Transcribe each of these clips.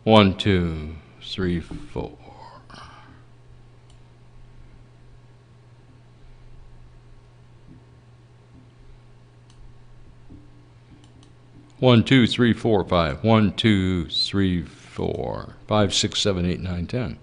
1, 2, 3, 4. 1, 2, 3, 4, 5. 1, 2, 3, 4, 5, 6, 7, 8, 9, 10.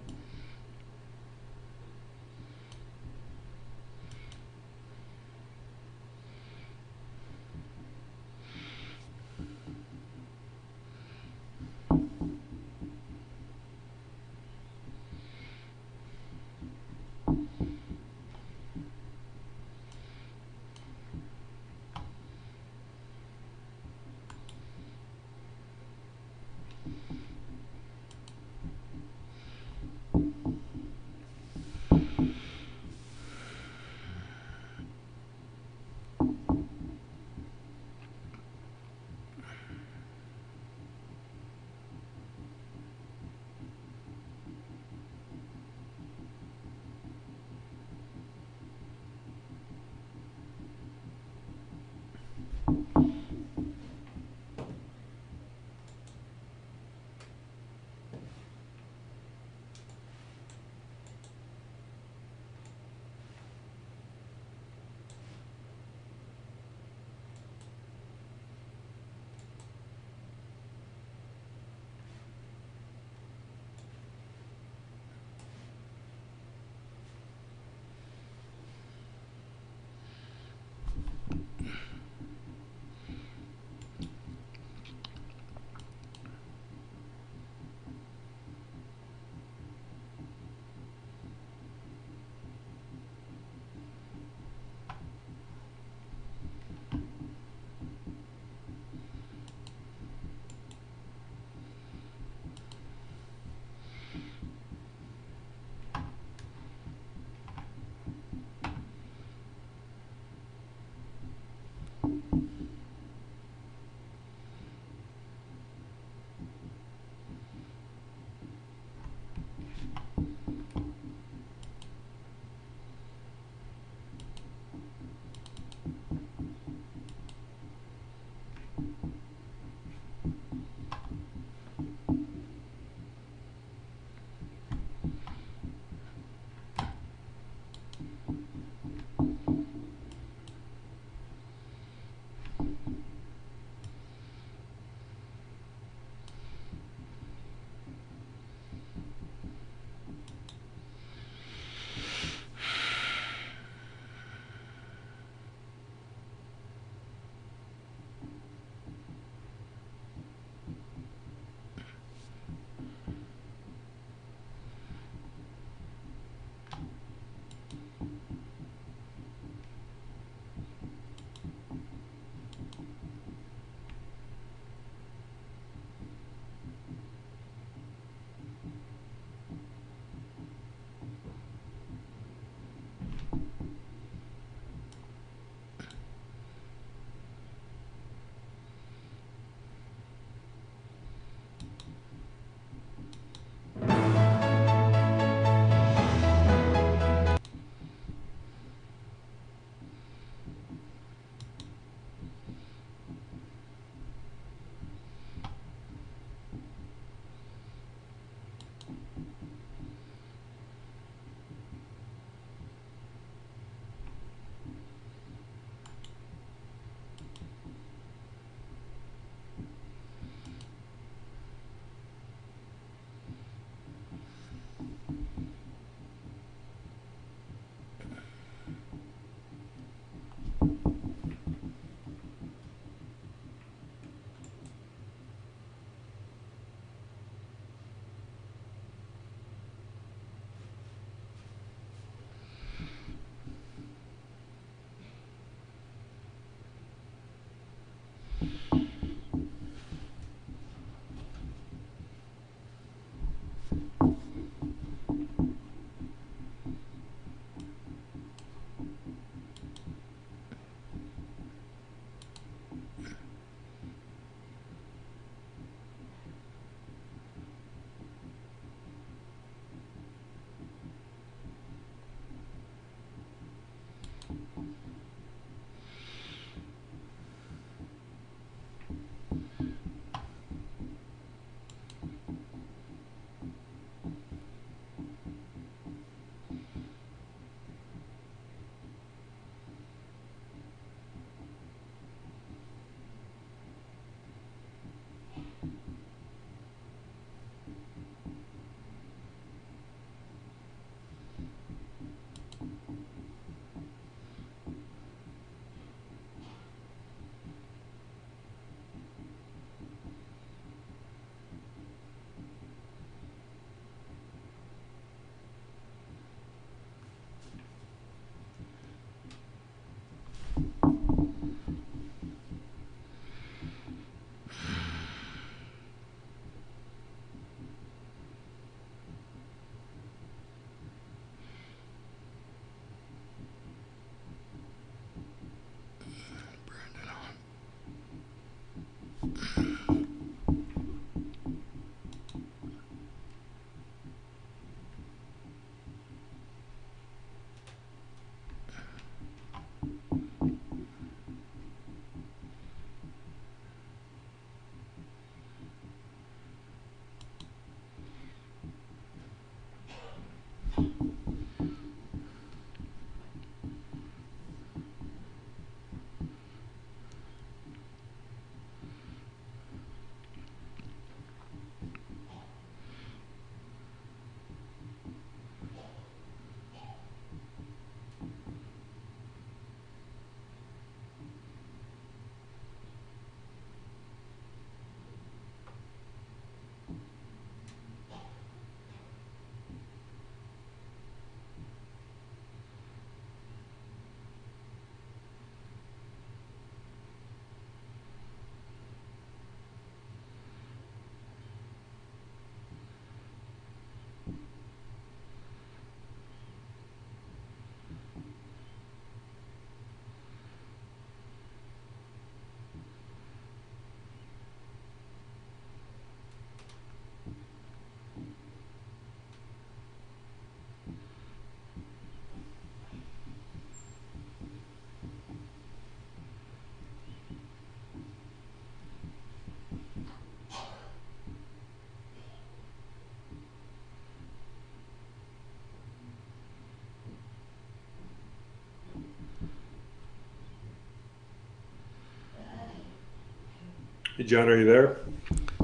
Hey, John, are you there?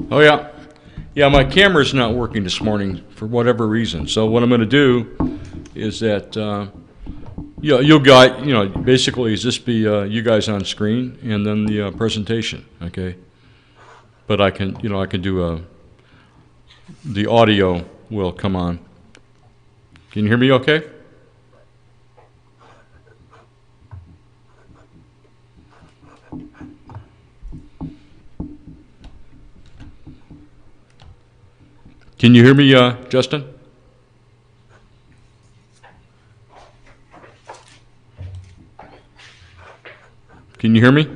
Oh, yeah. Yeah, my camera's not working this morning for whatever reason. So what I'm going to do is that, you'll guide, basically is this be you guys on screen and then the presentation, okay? But I can, I can do the audio will come on. Can you hear me okay? Can you hear me, Justin? Can you hear me?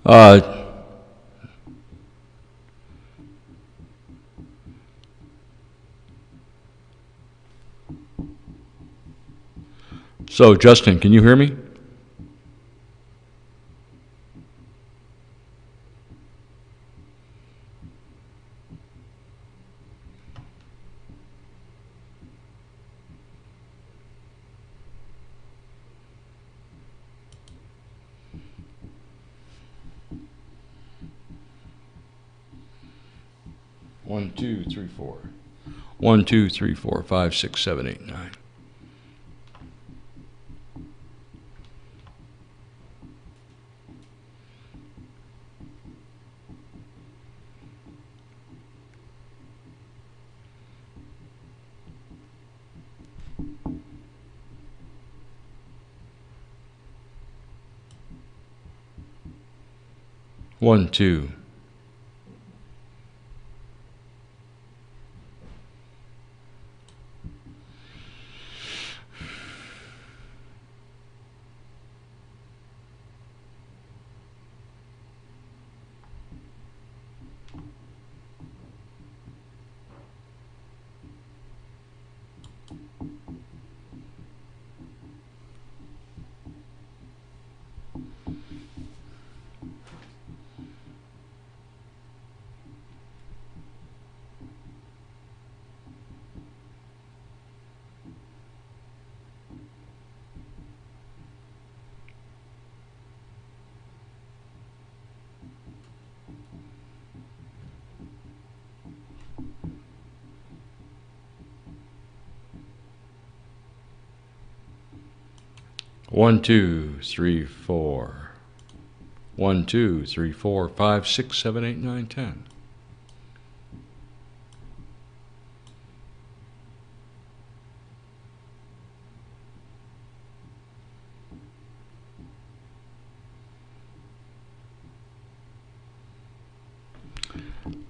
Uh, so, Justin, can you hear me? One, two, three, four. 1, 2, 3, 4, 5, 6, 7, 8, 9. One, two. One, two, three, four. 1, 2, 3, 4, 5, 6, 7, 8, 9, 10.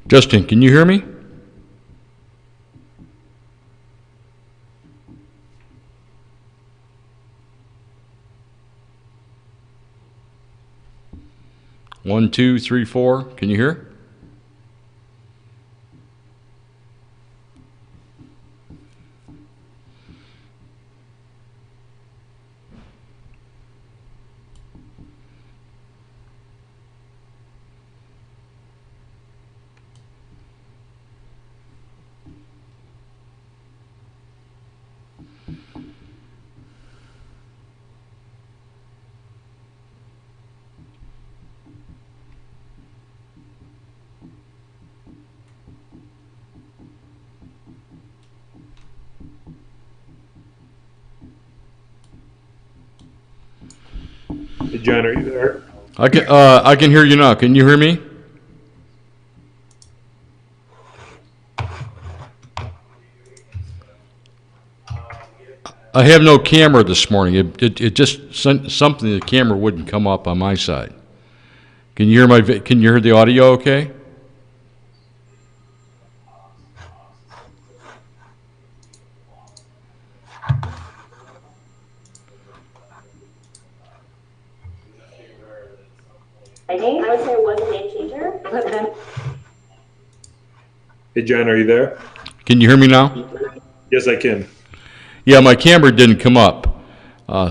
Justin, can you hear me? One, two, three, four. Can you hear? Hey, John, are you there? I can hear you now. Can you hear me? I have no camera this morning. It just something the camera wouldn't come up on my side. Can you hear Can you hear the audio? Okay. I would say it was a game changer, but then Hey, John, are you there? Can you hear me now? Yes, I can. Yeah, my camera didn't come up.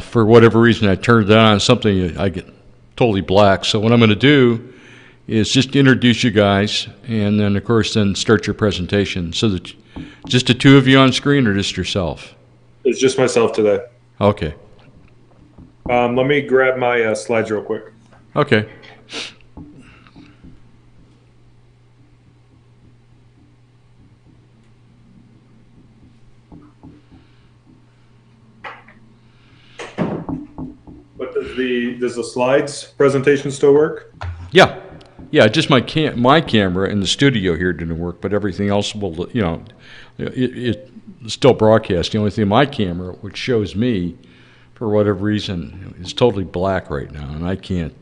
For whatever reason, I turned it on, something I get totally black. So what I'm going to do is just introduce you guys, and then, of course, then start your presentation. So that just the two of you on screen or just yourself? It's just myself today. Okay. Let me grab my slides real quick. Okay. But does the slides presentation still work? Yeah. Yeah, just my camera in the studio here didn't work, but everything else will, it's still broadcast. The only thing, my camera, which shows me, for whatever reason, is totally black right now, and I can't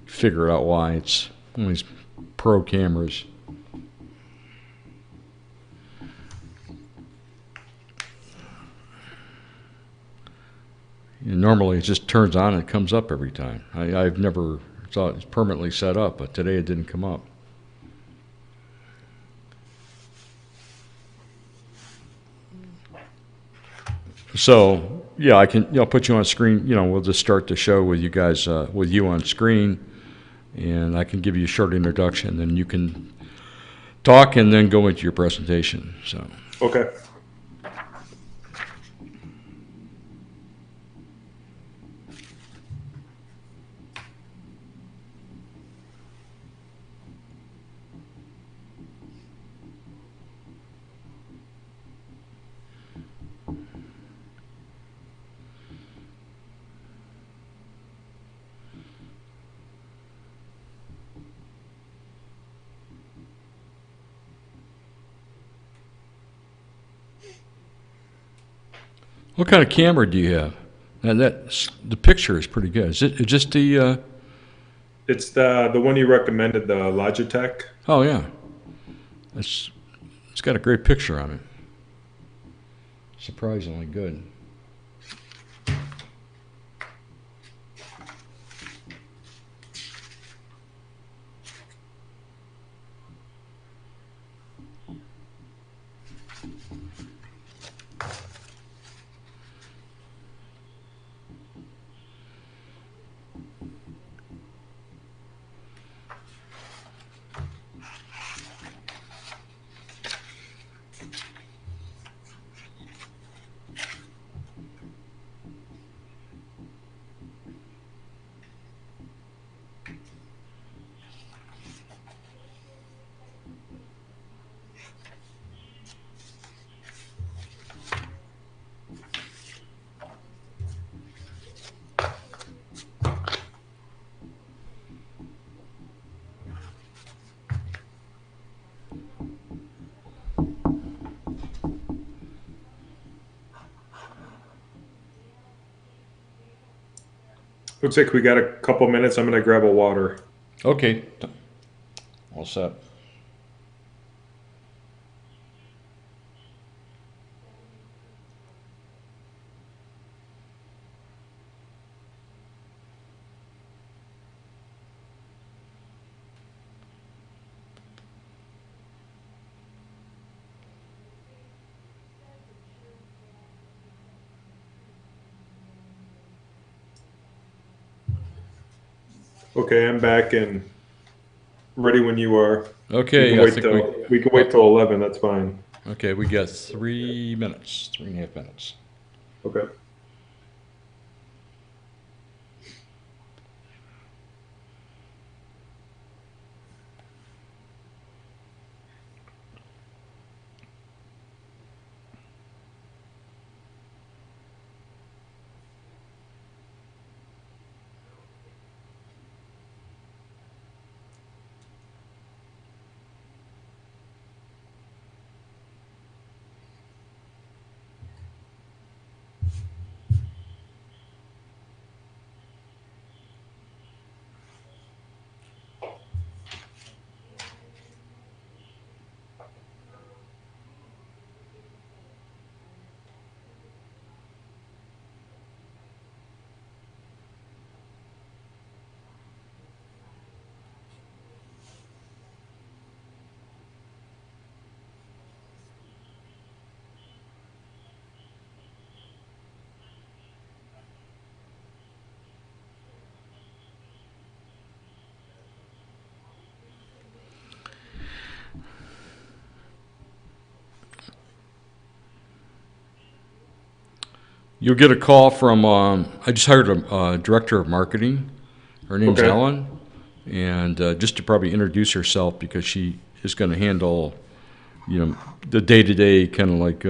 figure out why. It's one of these pro cameras. Normally it just turns on and comes up every time. I've never thought it's permanently set up, but today it didn't come up. So yeah, I can put you on screen. We'll just start the show with you guys with you on screen, and I can give you a short introduction, then you can talk and then go into your presentation. So Okay. what kind of camera do you have? And the picture is pretty good. Is it just the? It's the one you recommended, the Logitech. Oh yeah, it's got a great picture on it. Surprisingly good. Looks like we got a couple minutes. I'm gonna grab a water. Okay, all set. Okay, I'm back and ready when you are. We can Okay, I wait think till we can wait till 11. That's fine. okay, we got 3 minutes, 3.5 minutes. Okay. You'll get a call from, I just hired a director of marketing. Her name's Okay. Ellen. And just to probably introduce herself because she is going to handle, the day-to-day kind of like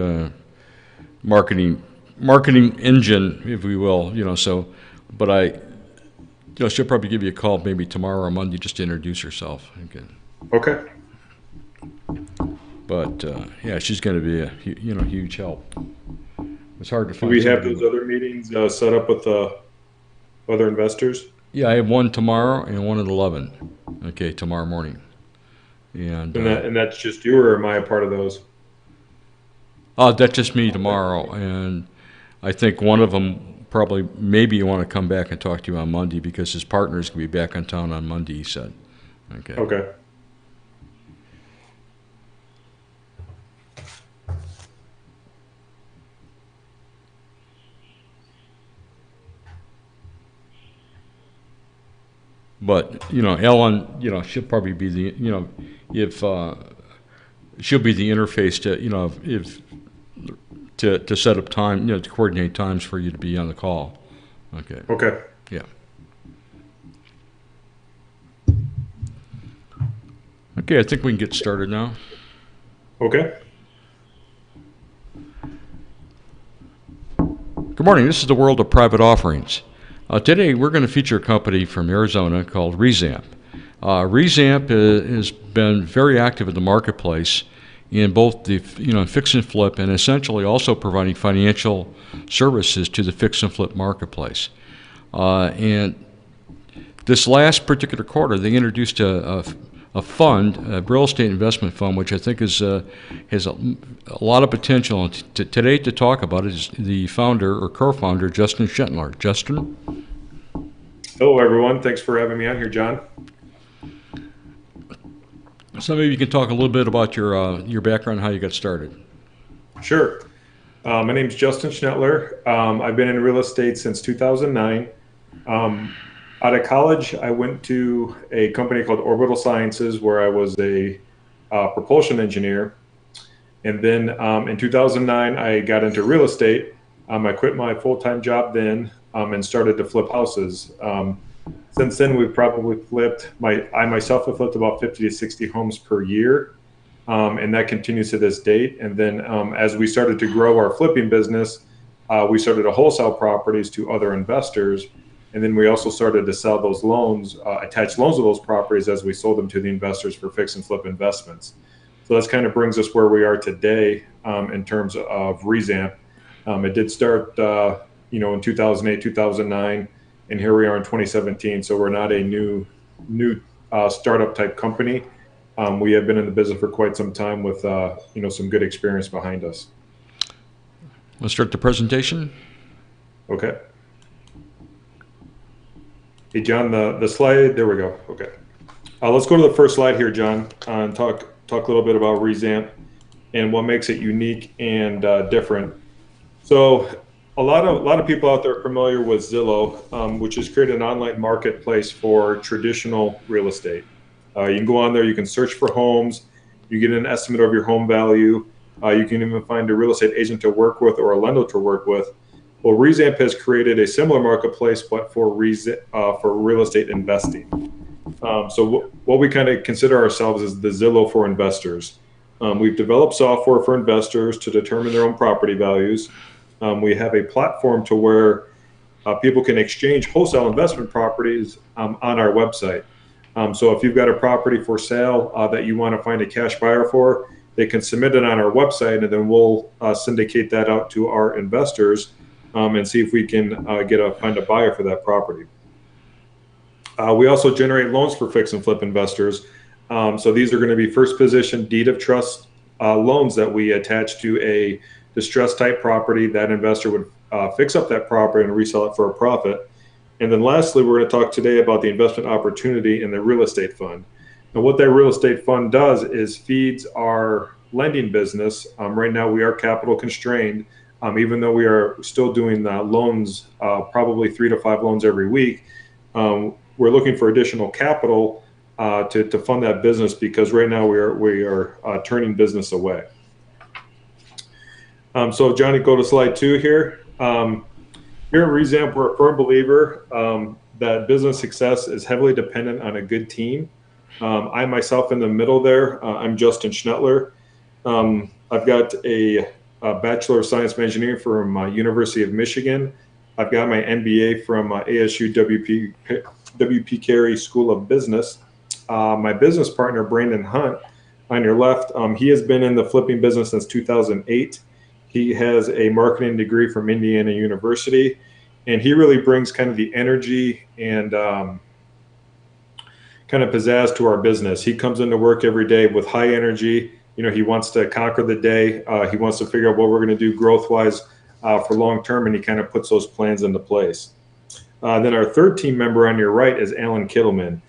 marketing engine, if we will, so, but she'll probably give you a call maybe tomorrow or Monday just to introduce herself. Okay. Okay. But, yeah, she's going to be a, huge help. It's hard to Do find we have somebody. those other meetings set up with other investors? Yeah, I have one tomorrow and one at 11. Okay, tomorrow morning. And And that's just you, or am I a part of those? that's just me tomorrow. And I think one of them probably maybe you want to come back and talk to you on Monday because his partner's going to be back in town on Monday, he said. Okay. Okay. But, Ellen, she'll probably be the, if she'll be the interface to, if to set up time, to coordinate times for you to be on the call. Okay. Okay. Yeah. Okay, I think we can get started now. Okay. Good morning. This is the world of private offerings. Today, we're going to feature a company from Arizona called Rezamp. Rezamp has been very active in the marketplace in both the fix and flip, and essentially also providing financial services to the fix and flip marketplace. And this last particular quarter, they introduced a fund, a real estate investment fund, which I think has a lot of potential. And today, to talk about it, is the founder or co-founder, Justin Schentler. Justin? Hello, everyone. Thanks for having me on here, John. So maybe you can talk a little bit about your background, how you got started. Sure. My name's Justin Schnettler. I've been in real estate since 2009. Out of college, I went to a company called Orbital Sciences where I was a propulsion engineer. And then in 2009, I got into real estate. I quit my full-time job then and started to flip houses. Since then, we've probably flipped, I myself have flipped about 50 to 60 homes per year. And that continues to this date. And then as we started to grow our flipping business, we started to wholesale properties to other investors. And then we also started to sell those loans, attach loans to those properties as we sold them to the investors for fix and flip investments. So that's kind of brings us where we are today in terms of Rezamp. It did start, in 2008, 2009, and here we are in 2017. So we're not a new startup type company. We have been in the business for quite some time with, some good experience behind us. Let's start the presentation. Okay. Hey, John, the slide, there we go. Okay. Let's go to the first slide here, John, and talk a little bit about Rezamp and what makes it unique and different. So a lot of people out there are familiar with Zillow, which has created an online marketplace for traditional real estate. You can go on there, you can search for homes, you get an estimate of your home value. You can even find a real estate agent to work with or a lender to work with. Well, Rezamp has created a similar marketplace, but for real estate investing. So what we kind of consider ourselves is the Zillow for investors. We've developed software for investors to determine their own property values. We have a platform to where people can exchange wholesale investment properties on our website. So if you've got a property for sale that you want to find a cash buyer for, they can submit it on our website, and then we'll syndicate that out to our investors and see if we can find a buyer for that property. We also generate loans for fix and flip investors. So these are going to be first position deed of trust loans that we attach to a distressed type property. That investor would fix up that property and resell it for a profit. And then lastly, we're going to talk today about the investment opportunity in the real estate fund. And what that real estate fund does is feeds our lending business. Right now we are capital constrained, even though we are still doing loans, probably 3 to 5 loans every week. We're looking for additional capital to fund that business because right now we are turning business away. So Johnny, go to slide 2 here. Here at Rezamp, we're a firm believer that business success is heavily dependent on a good team. I myself in the middle there, I'm Justin Schnettler. I've got a Bachelor of Science in Engineering from University of Michigan. I've got my MBA from ASU WP Carey School of Business. My business partner, Brandon Hunt, on your left, he has been in the flipping business since 2008. He has a marketing degree from Indiana University, and he really brings kind of the energy and kind of pizzazz to our business. He comes into work every day with high energy. You know, he wants to conquer the day. He wants to figure out what we're going to do growth-wise for long term, and he kind of puts those plans into place. Then our third team member on your right is Alan Kittleman.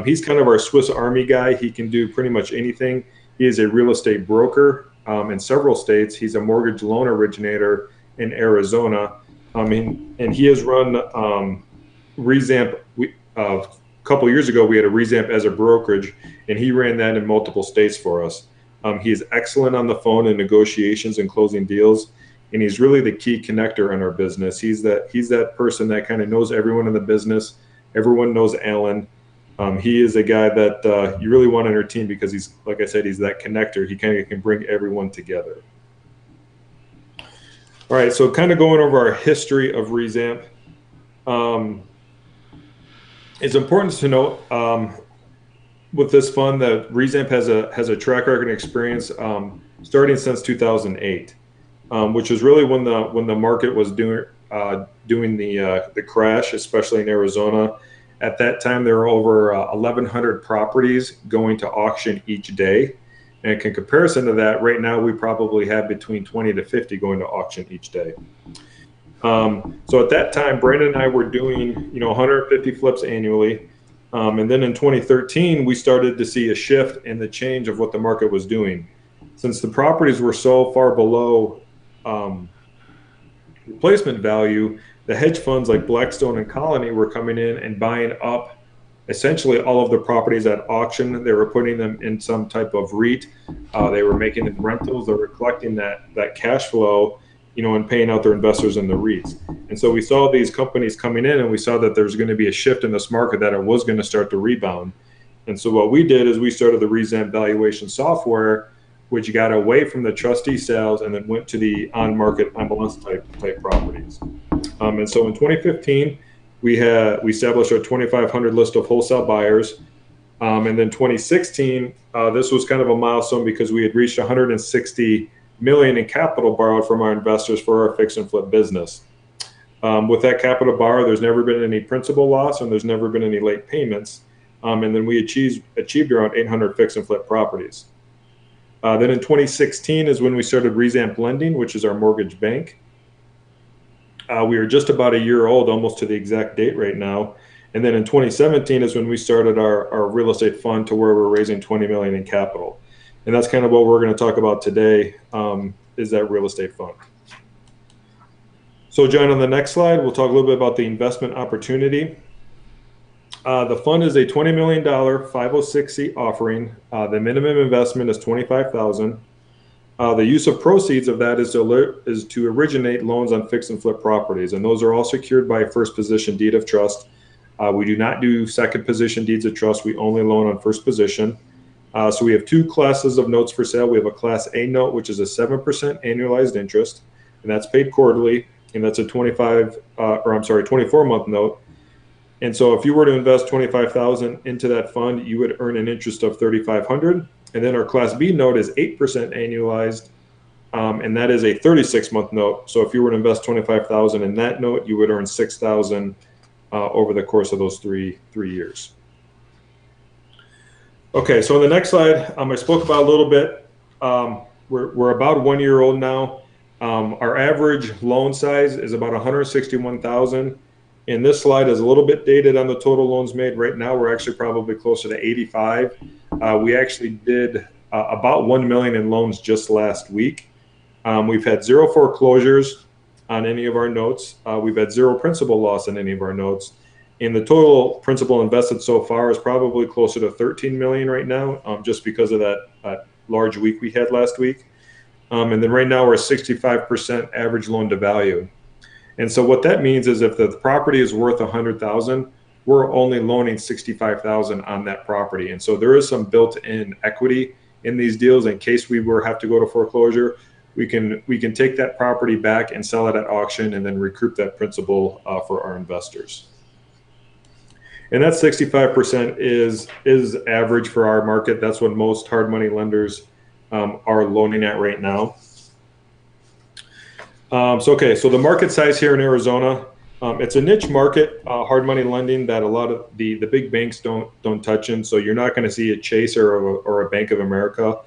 He's kind of our Swiss Army guy. He can do pretty much anything. He is a real estate broker in several states. He's a mortgage loan originator in Arizona. And he has run Rezamp. A couple years ago, we had a Rezamp as a brokerage, and he ran that in multiple states for us. He is excellent on the phone in negotiations and closing deals, and he's really the key connector in our business. He's that person that kind of knows everyone in the business. Everyone knows Alan. He is a guy that you really want on your team because he's, like I said, he's that connector. He kind of can bring everyone together. All right, so kind of going over our history of Rezamp. It's important to note with this fund that Rezamp has a track record and experience starting since 2008, which is really when the market was doing the crash, especially in Arizona. At that time, there were over 1,100 properties going to auction each day. And in comparison to that, right now we probably have between 20 to 50 going to auction each day. So at that time, Brandon and I were doing 150 flips annually. And then in 2013, we started to see a shift in the change of what the market was doing. Since the properties were so far below replacement value, the hedge funds like Blackstone and Colony were coming in and buying up essentially all of the properties at auction. They were putting them in some type of REIT. They were making them rentals. They were collecting that cash flow, and paying out their investors in the REITs. And so we saw these companies coming in, and we saw that there's going to be a shift in this market, that it was going to start to rebound. And so what we did is we started the Rezamp valuation software, which got away from the trustee sales and then went to the on-market MLS type properties. And so in 2015, we established our 2,500 list of wholesale buyers. And then 2016, this was kind of a milestone because we had reached 160 million in capital borrowed from our investors for our fix and flip business. With that capital borrow, there's never been any principal loss, and there's never been any late payments. And then we achieved around 800 fix and flip properties. Then in 2016 is when we started Rezamp Lending, which is our mortgage bank. We are just about a year old, almost to the exact date right now. And then in 2017 is when we started our real estate fund, to where we're raising 20 million in capital. And that's kind of what we're going to talk about today, is that real estate fund. So John, on the next slide, we'll talk a little bit about the investment opportunity. The fund is a $20 million 506c offering. The minimum investment is $25,000. The use of proceeds of that is to originate loans on fix and flip properties, and those are all secured by a first position deed of trust. We do not do second position deeds of trust. We only loan on first position. So we have two classes of notes for sale. We have a Class A note, which is a 7% annualized interest, and that's paid quarterly, and that's a 24-month note. And so if you were to invest $25,000 into that fund, you would earn an interest of $3,500. And then our Class B note is 8% annualized, and that is a 36-month note. So if you were to invest $25,000 in that note, you would earn $6,000 over the course of those three years. Okay, so on the next slide, I spoke about a little bit. We're about 1 year old now. Our average loan size is about $161,000. And this slide is a little bit dated on the total loans made. Right now, we're actually probably closer to 85. We actually did about 1 million in loans just last week. We've had 0 foreclosures on any of our notes. We've had 0 principal loss on any of our notes. And the total principal invested so far is probably closer to 13 million right now, just because of that large week we had last week. And then right now we're 65% average loan to value. And so what that means is if the property is worth 100,000, we're only loaning 65,000 on that property. And so there is some built-in equity in these deals in case we were have to go to foreclosure. We can take that property back and sell it at auction and then recoup that principal for our investors. And that 65% is average for our market. That's what most hard money lenders are loaning at right now. So the market size here in Arizona, it's a niche market, hard money lending that a lot of the big banks don't touch in. So you're not going to see a Chase or a Bank of America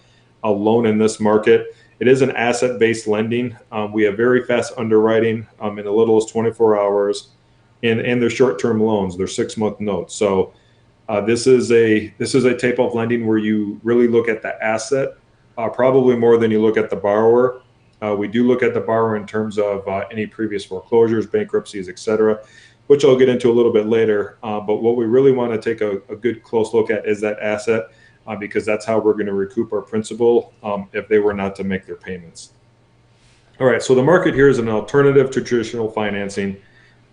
loan in this market. It is an asset-based lending. We have very fast underwriting in as little as 24 hours, and they're short-term loans. They're 6-month notes. So this is a type of lending where you really look at the asset, probably more than you look at the borrower. We do look at the borrower in terms of any previous foreclosures, bankruptcies, etc., which I'll get into a little bit later. But what we really want to take a good close look at is that asset, because that's how we're going to recoup our principal if they were not to make their payments. All right, so the market here is an alternative to traditional financing.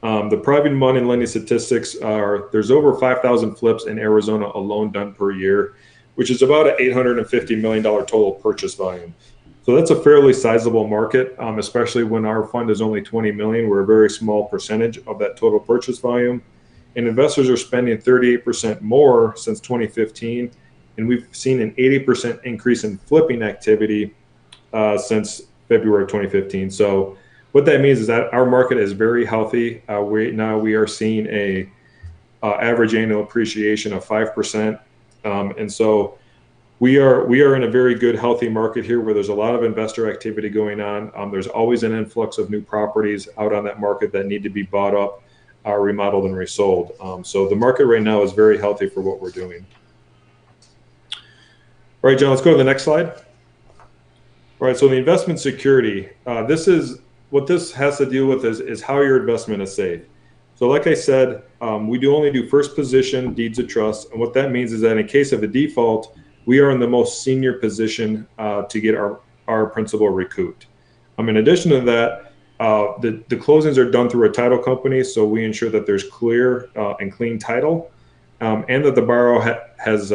The private money lending statistics are there's over 5,000 flips in Arizona alone done per year, which is about an $850 million total purchase volume. So that's a fairly sizable market, especially when our fund is only 20 million. We're a very small percentage of that total purchase volume. And investors are spending 38% more since 2015. And we've seen an 80% increase in flipping activity since February 2015. So what that means is that our market is very healthy. We are seeing a average annual appreciation of 5%. And so we are in a very good, healthy market here where there's a lot of investor activity going on. There's always an influx of new properties out on that market that need to be bought up, remodeled, and resold. So the market right now is very healthy for what we're doing. All right, John, let's go to the next slide. All right, so the investment security. This is what this has to deal with is how your investment is safe. So like I said, we only do first position deeds of trust. And what that means is that in case of a default, we are in the most senior position to get our principal recouped. In addition to that, the closings are done through a title company, so we ensure that there's clear and clean title, and that the borrower has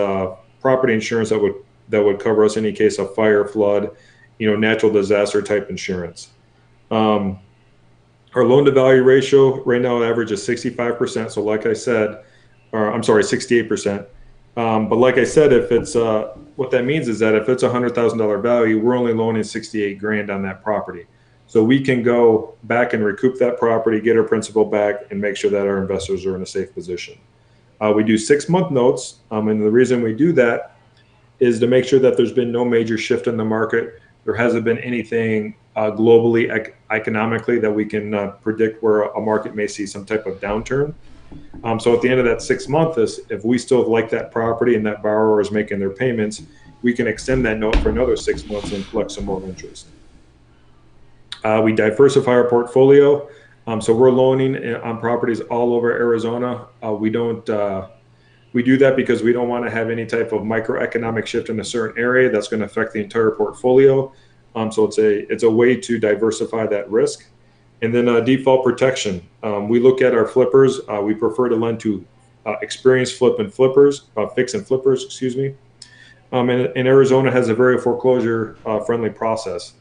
property insurance that would cover us in any case of fire, flood, natural disaster type insurance. Our loan to value ratio right now average is 65%. So like I said, I'm sorry, 68%. But like I said, if it's what that means is that if it's $100,000 value, we're only loaning 68 grand on that property. So we can go back and recoup that property, get our principal back, and make sure that our investors are in a safe position. We do 6-month notes, and the reason we do that is to make sure that there's been no major shift in the market. There hasn't been anything globally, economically, that we can predict where a market may see some type of downturn. So at the end of that 6 months, if we still like that property and that borrower is making their payments, we can extend that note for another 6 months and collect some more interest. We diversify our portfolio. So we're loaning on properties all over Arizona. We do that because we don't want to have any type of microeconomic shift in a certain area that's going to affect the entire portfolio. So it's a way to diversify that risk. And then default protection. We look at our flippers. We prefer to lend to experienced fix and flippers, excuse me. And Arizona has a very foreclosure friendly process.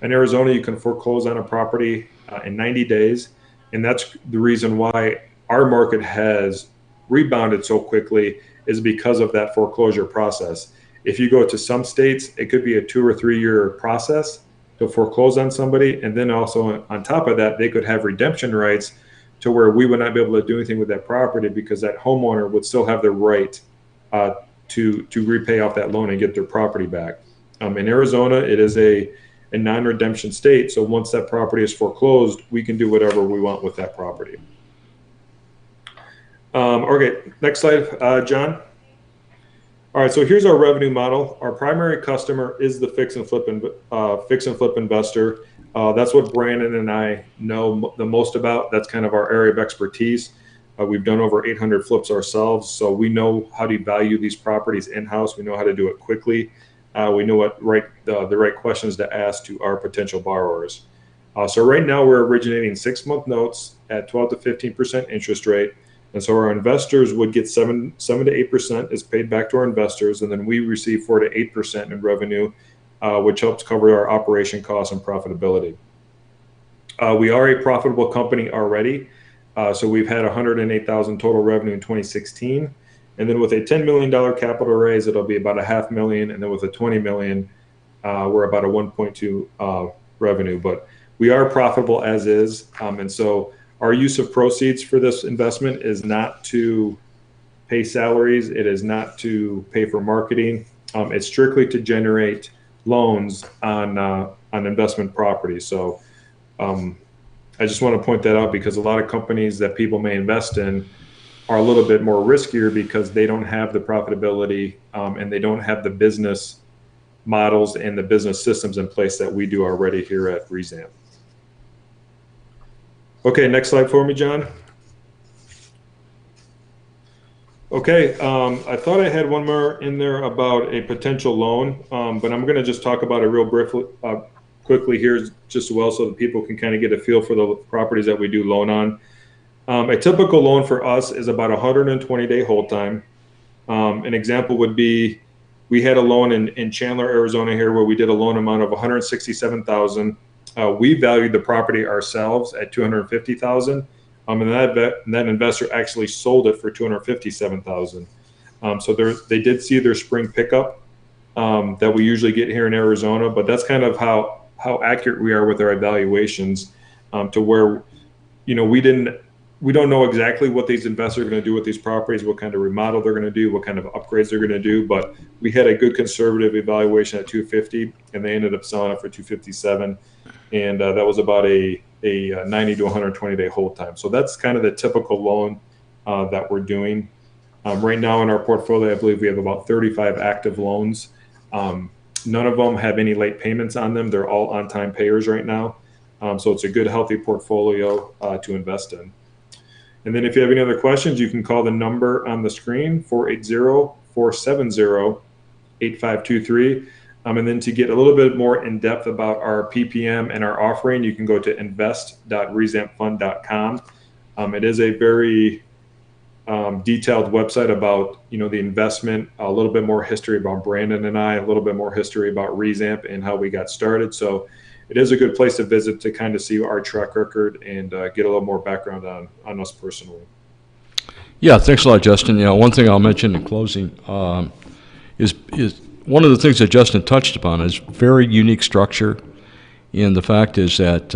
In Arizona, you can foreclose on a property in 90 days. And that's the reason why our market has rebounded so quickly, is because of that foreclosure process. If you go to some states, it could be a 2 or 3 year process to foreclose on somebody. And then also on top of that, they could have redemption rights to where we would not be able to do anything with that property because that homeowner would still have the right to repay off that loan and get their property back. In Arizona, it is a non-redemption state. So once that property is foreclosed, we can do whatever we want with that property. Okay, next slide, John. All right, so here's our revenue model. Our primary customer is the fix and flip investor. That's what Brandon and I know the most about. That's kind of our area of expertise. We've done over 800 flips ourselves, so we know how to value these properties in-house. We know how to do it quickly. We know the right questions to ask to our potential borrowers. So right now we're originating 6-month notes at 12 to 15% interest rate. And so our investors would get 7 to 8% is paid back to our investors. And then we receive 4 to 8% in revenue, which helps cover our operation costs and profitability. We are a profitable company already. So we've had 108,000 total revenue in 2016. And then with a $10 million capital raise, it'll be about $500,000. And then with a $20 million, we're about a 1.2 revenue. But we are profitable as is. And so our use of proceeds for this investment is not to pay salaries. It is not to pay for marketing. It's strictly to generate loans on investment properties. So I just want to point that out because a lot of companies that people may invest in are a little bit more riskier because they don't have the profitability and they don't have the business models and the business systems in place that we do already here at Rezamp. Okay, next slide for me, John. Okay, I thought I had one more in there about a potential loan, but I'm going to just talk about it real briefly, quickly here just as well so that people can kind of get a feel for the properties that we do loan on. A typical loan for us is about 120-day hold time. An example would be we had a loan in Chandler, Arizona here where we did a loan amount of $167,000. We valued the property ourselves at $250,000, and that investor actually sold it for $257,000. So they did see their spring pickup that we usually get here in Arizona, but that's kind of how accurate we are with our evaluations, to where we don't know exactly what these investors are going to do with these properties, what kind of remodel they're going to do, what kind of upgrades they're going to do. But we had a good conservative evaluation at $250, and they ended up selling it for $257, and that was about a 90 to 120-day hold time. So that's kind of the typical loan that we're doing. Right now in our portfolio, I believe we have about 35 active loans. None of them have any late payments on them. They're all on-time payers right now. So it's a good, healthy portfolio to invest in. And then if you have any other questions, you can call the number on the screen, 480-470-8523. And then to get a little bit more in depth about our PPM and our offering, you can go to invest.rezampfund.com. It is a very detailed website about the investment, a little bit more history about Brandon and I, a little bit more history about Rezamp and how we got started. So it is a good place to visit to kind of see our track record and get a little more background on us personally. Yeah, thanks a lot, Justin. One thing I'll mention in closing is one of the things that Justin touched upon is very unique structure, and the fact is that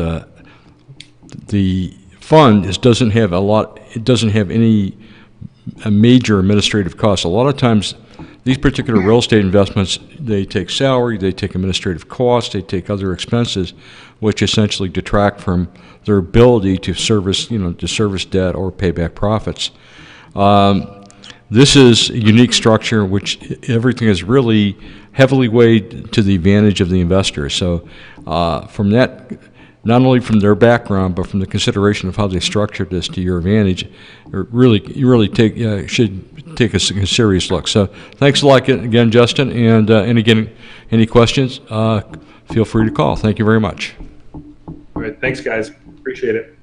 the fund doesn't have any major administrative costs. A lot of times, these particular real estate investments, they take salary, they take administrative costs, they take other expenses, which essentially detract from their ability to service debt or pay back profits. This is a unique structure which everything is really heavily weighed to the advantage of the investor. So from that, not only from their background, but from the consideration of how they structured this to your advantage, you really should take a serious look. So thanks a lot again, Justin. And again, any questions, feel free to call. Thank you very much. All right. Thanks, guys. Appreciate it.